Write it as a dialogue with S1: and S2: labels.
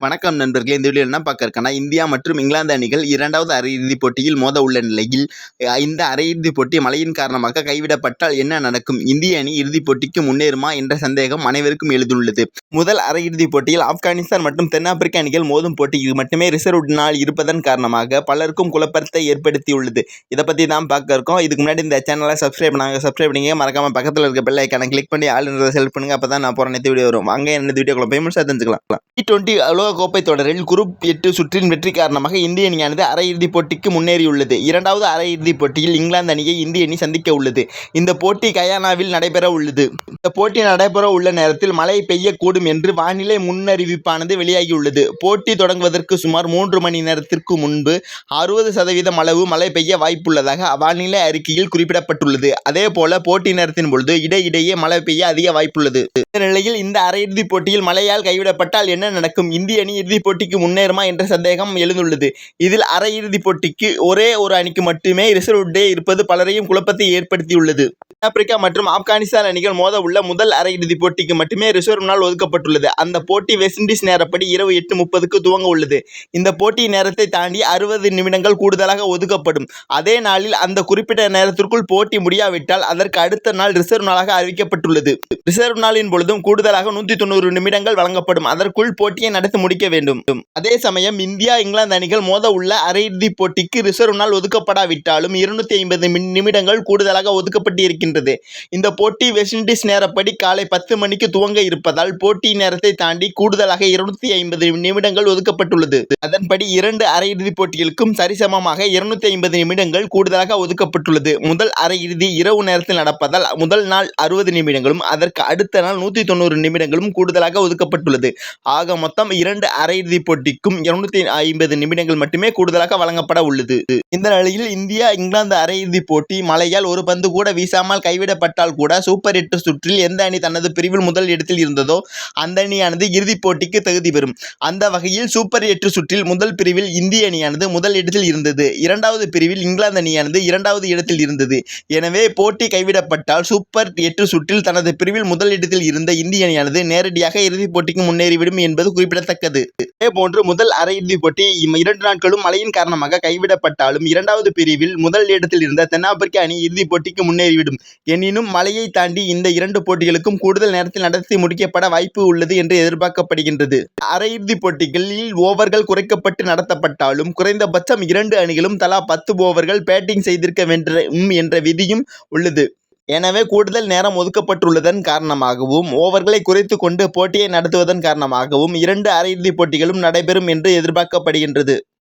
S1: வணக்கம் நண்பர்களே. இந்த வீடியோவில் என்ன பார்க்க இருக்கோம்னா, இந்தியா மற்றும் இங்கிலாந்து அணிகள் 2வது அரையிறுதிப் போட்டியில் மோத உள்ள நிலையில், இந்த அரையிறுதிப் போட்டி மழையின் காரணமாக கைவிடப்பட்டால் என்ன நடக்கும்? இந்திய அணி இறுதிப் போட்டிக்கு முன்னேறுமா என்ற சந்தேகம் அனைவருக்கும் எழுந்துள்ளது. முதல் அரையிறுதிப் போட்டியில் ஆப்கானிஸ்தான் மற்றும் தென்னாப்பிரிக்க அணிகள் மோதும் போட்டியில் மட்டுமே ரிசர்வ் நாள் இருப்பதன் காரணமாக பலருக்கும் குழப்பத்தை ஏற்படுத்தியுள்ளது. இதை பற்றி தான் பார்க்க இருக்கோம். இதுக்கு முன்னாடி இந்த சேனலை சப்ஸ்கிரைப் பண்ணிங்க, மறக்காம பக்கத்தில் இருக்க பெல் ஐக்கானை கிளிக் பண்ணி ஆல் செலக்ட் பண்ணுங்க. அப்போ தான் நான் போகிற நேற்று வீடியோ வரும். வாங்க என்ன வீடியோக்குள்ள போய் முழுசாக தெரிஞ்சுக்கலாம். T20 உலகக்கோப்பை தொடரில் குரூப் 8 சுற்றின் வெற்றி காரணமாக இந்திய அணியானது அரையிறுதிப் போட்டிக்கு முன்னேறியுள்ளது. 2வது அரையிறுதிப் போட்டியில் இங்கிலாந்து அணியை இந்திய அணி சந்திக்க உள்ளது. இந்த போட்டி கயானாவில் நடைபெற உள்ளது. இந்த போட்டி நடைபெற உள்ள நேரத்தில் மழை பெய்யக்கூடும் என்று வானிலை முன்னறிவிப்பானது வெளியாகியுள்ளது. போட்டி தொடங்குவதற்கு சுமார் 3 மணி நேரத்திற்கு முன்பு 60% அளவு மழை பெய்ய வாய்ப்புள்ளதாக வானிலை அறிக்கையில் குறிப்பிடப்பட்டுள்ளது. அதேபோல போட்டி நேரத்தின் பொழுது இடையிடையே மழை பெய்ய அதிக வாய்ப்புள்ளது. இந்த நிலையில் இந்த அரையிறுதிப் போட்டியில் மழையால் கைவிடப்பட்டால் என்ன நடக்கும்? இந்திய அணி இறுதிப் போட்டிக்கு முன்னேறுமா என்ற சந்தேகம் எழுந்துள்ளது. இதில் அரையிறுதிப் போட்டிக்கு ஒரே ஒரு அணிக்கு மட்டுமே ரிசர்வ் டே இருப்பது பலரையும் குழப்பத்தை ஏற்படுத்தியுள்ளது. தென்னாப்பிரிக்கா மற்றும் ஆப்கானிஸ்தான் அணிகள் மோத உள்ள முதல் அரையிறுதிப் போட்டிக்கு மட்டுமே ரிசர்வ் நாள் ஒதுக்கப்பட்டுள்ளது. அந்த போட்டி வெஸ்ட் இண்டீஸ் நேரப்படி இரவு 8:30க்கு துவங்க உள்ளது. இந்த போட்டி நேரத்தை தாண்டி 60 நிமிடங்கள் கூடுதலாக ஒதுக்கப்படும். அதே நாளில் அந்த குறிப்பிட்ட நேரத்திற்குள் போட்டி முடியாவிட்டால் அதற்கு அடுத்த நாள் ரிசர்வ் நாளாக அறிவிக்கப்பட்டுள்ளது. ரிசர்வ் நாளின் பொழுதும் கூடுதலாக 190 நிமிடங்கள் வழங்கப்படும். அதற்குள் போட்டியை நடத்தி முடிக்க வேண்டும். அதே சமயம் இந்தியா இங்கிலாந்து அணிகள் மோத உள்ள அரையிறுதிப் போட்டிக்கு ரிசர்வ் நாள் ஒதுக்கப்படாவிட்டாலும் 250 நிமிடங்கள் கூடுதலாக ஒதுக்கப்பட்டு இருக்கின்றது. இந்த போட்டி வெஸ்ட் இண்டீஸ் நேரப்படி காலை 10 மணிக்கு துவங்க இருப்பதால் போட்டி நேரத்தை தாண்டி கூடுதலாக 250 நிமிடங்கள் ஒதுக்கப்பட்டுள்ளது. அதன்படி 2 அரையிறுதிப் போட்டிகளுக்கும் சரிசமமாக 250 நிமிடங்கள் கூடுதலாக ஒதுக்கப்பட்டுள்ளது. முதல் அரையிறுதி இரவு நேரத்தில் நடப்பதால் முதல் நாள் 60 நிமிடங்களும் அதற்கு அடுத்த நாள் 190 நிமிடங்களும் கூடுதலாக ஒதுக்கப்பட்டுள்ளது. ஆக மொத்தம் 2 அரையிறுதிப் போட்டிக்கும் 250 நிமிடங்கள் மட்டுமே கூடுதலாக வழங்கப்பட உள்ளது. இந்த நிலையில் இந்தியா இங்கிலாந்து அரையிறுதிப் போட்டி மழையால் ஒரு பந்து கூட வீசாமல் கைவிடப்பட்டால் கூட சூப்பர் 8 சுற்றில் எந்த அணி தனது பிரிவில் முதல் இடத்தில் இருந்ததோ அந்த அணியானது இறுதிப் போட்டிக்கு தகுதி பெறும். அந்த வகையில் சூப்பர் 8 சுற்றில் முதல் பிரிவில் இந்திய அணியானது முதல் இடத்தில் இருந்தது. 2வது பிரிவில் இங்கிலாந்து அணியானது 2வது இடத்தில் இருந்தது. எனவே போட்டி கைவிடப்பட்டால் சூப்பர் 8 சுற்றில் தனது பிரிவில் முதல் இடத்தில் இருந்த இந்திய அணியானது நேரடியாக இறுதிப் போட்டிக்கு முன்னேறிவிடும் என்பது குறிப்பிடத்தக்கது. இதேபோன்று முதல் அரையிறுதிப் போட்டி 2 நாட்களும் மழையின் காரணமாக கைவிடப்பட்டாலும் 2வது பிரிவில் முதல் இடத்தில் இருந்த தென்னாப்பிரிக்க அணி இறுதிப் போட்டிக்கு முன்னேறிவிடும். எனினும் மழையை தாண்டி இந்த 2 போட்டிகளுக்கும் கூடுதல் நேரத்தில் நடத்தி முடிக்கப்பட வாய்ப்பு உள்ளது என்று எதிர்பார்க்கப்படுகின்றது. அரையிறுதிப் போட்டிகளில் ஓவர்கள் குறைக்கப்பட்டு நடத்தப்பட்டாலும் குறைந்தபட்சம் 2 அணிகளும் தலா 10 ஓவர்கள் பேட்டிங் செய்திருக்க வேண்டும் என்ற விதியும் உள்ளது. எனவே கூடுதல் நேரம் ஒதுக்கப்பட்டுள்ளதன் காரணமாகவும் ஓவர்களை குறைத்து கொண்டு போட்டியை நடத்துவதன் காரணமாகவும் 2 அரையிறுதிப் போட்டிகளும் நடைபெறும் என்று எதிர்பார்க்கப்படுகின்றது.